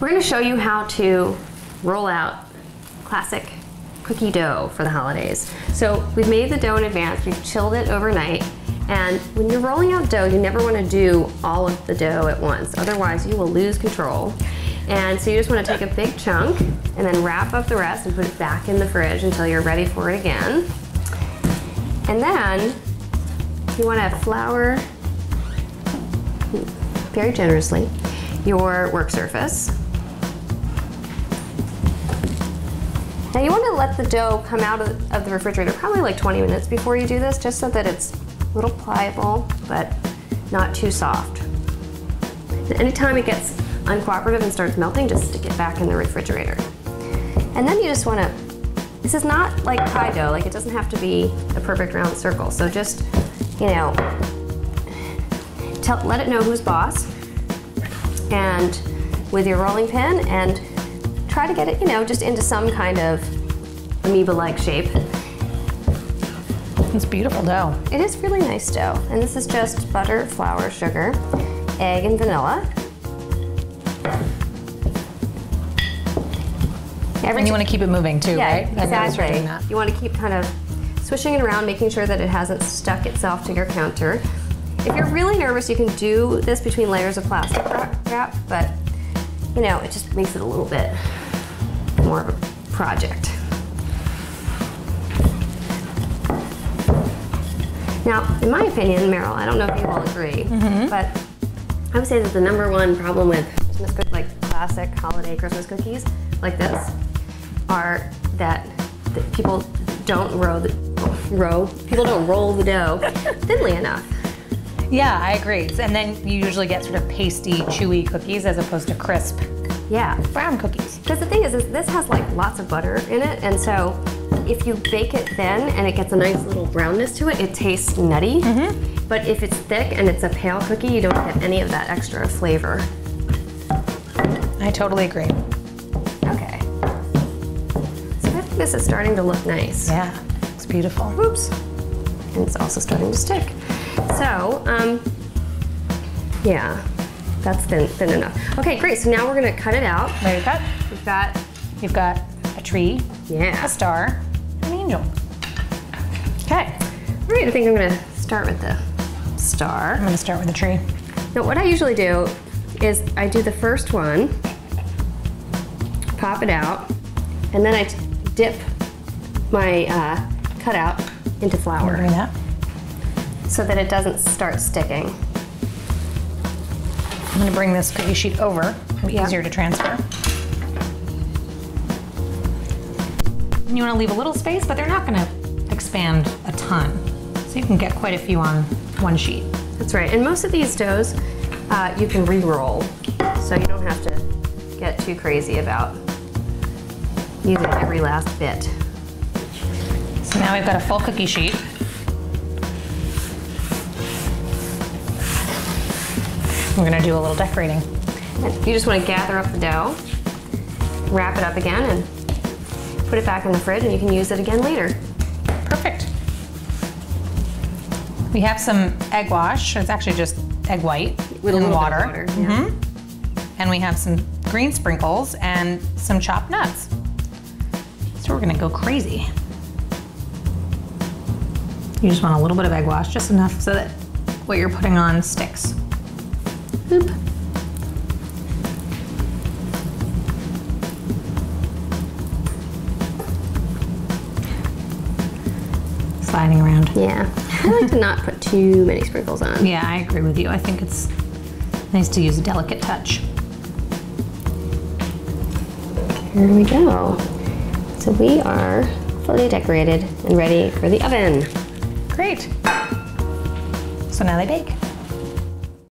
We're going to show you how to roll out classic cookie dough for the holidays. So we've made the dough in advance, we've chilled it overnight, and when you're rolling out dough, you never want to do all of the dough at once, otherwise you will lose control. And so you just want to take a big chunk and then wrap up the rest and put it back in the fridge until you're ready for it again. And then you want to flour very generously your work surface. Now you want to let the dough come out of the refrigerator probably like 20 minutes before you do this, just so that it's a little pliable but not too soft. And anytime it gets uncooperative and starts melting, just stick it back in the refrigerator. And then you just want to, this is not like pie dough, like it doesn't have to be a perfect round circle, so just, you know, let it know who's boss, and with your rolling pin, and try to get it, you know, just into some kind of amoeba-like shape. It's beautiful dough. It is really nice dough. And this is just butter, flour, sugar, egg, and vanilla. And you want to keep it moving too, right? Exactly. You want to keep kind of swishing it around, making sure that it hasn't stuck itself to your counter. If you're really nervous, you can do this between layers of plastic wrap, but you know, it just makes it a little bit more of a project. Now, in my opinion, Meryl, I don't know if you will agree, but I would say that the #1 problem with Christmas like classic holiday Christmas cookies like this are that people don't roll the dough thinly enough. Yeah, I agree. And then you usually get sort of pasty, chewy cookies as opposed to crisp, brown cookies. Because the thing is this has like lots of butter in it, and so if you bake it thin and it gets a nice little brownness to it, it tastes nutty. But if it's thick and it's a pale cookie, you don't get any of that extra flavor. I totally agree. Okay. So I think this is starting to look nice. Yeah, it's beautiful. Oops. And it's also starting to stick. So, yeah, that's thin enough. Okay, great. So now we're gonna cut it out. Ready to cut? We've got a tree, a star, an angel. Okay. All right, I think I'm gonna start with the star. I'm gonna start with the tree. Now, what I usually do is I do the first one, pop it out, and then I dip my cutout into flour. Doing that. So that it doesn't start sticking. I'm gonna bring this cookie sheet over. It'll be easier to transfer. And you wanna leave a little space, but they're not gonna expand a ton. So you can get quite a few on one sheet. That's right, and most of these doughs you can re-roll, so you don't have to get too crazy about using every last bit. So now we've got a full cookie sheet. We're gonna do a little decorating. You just want to gather up the dough, wrap it up again, and put it back in the fridge, and you can use it again later. Perfect. We have some egg wash. It's actually just egg white with a little water. Bit of water. And we have some green sprinkles and some chopped nuts. So we're gonna go crazy. You just want a little bit of egg wash, just enough so that what you're putting on sticks. Boop. Sliding around. Yeah, I like to not put too many sprinkles on. Yeah, I agree with you. I think it's nice to use a delicate touch. Here we go. So we are fully decorated and ready for the oven. Great. So now they bake.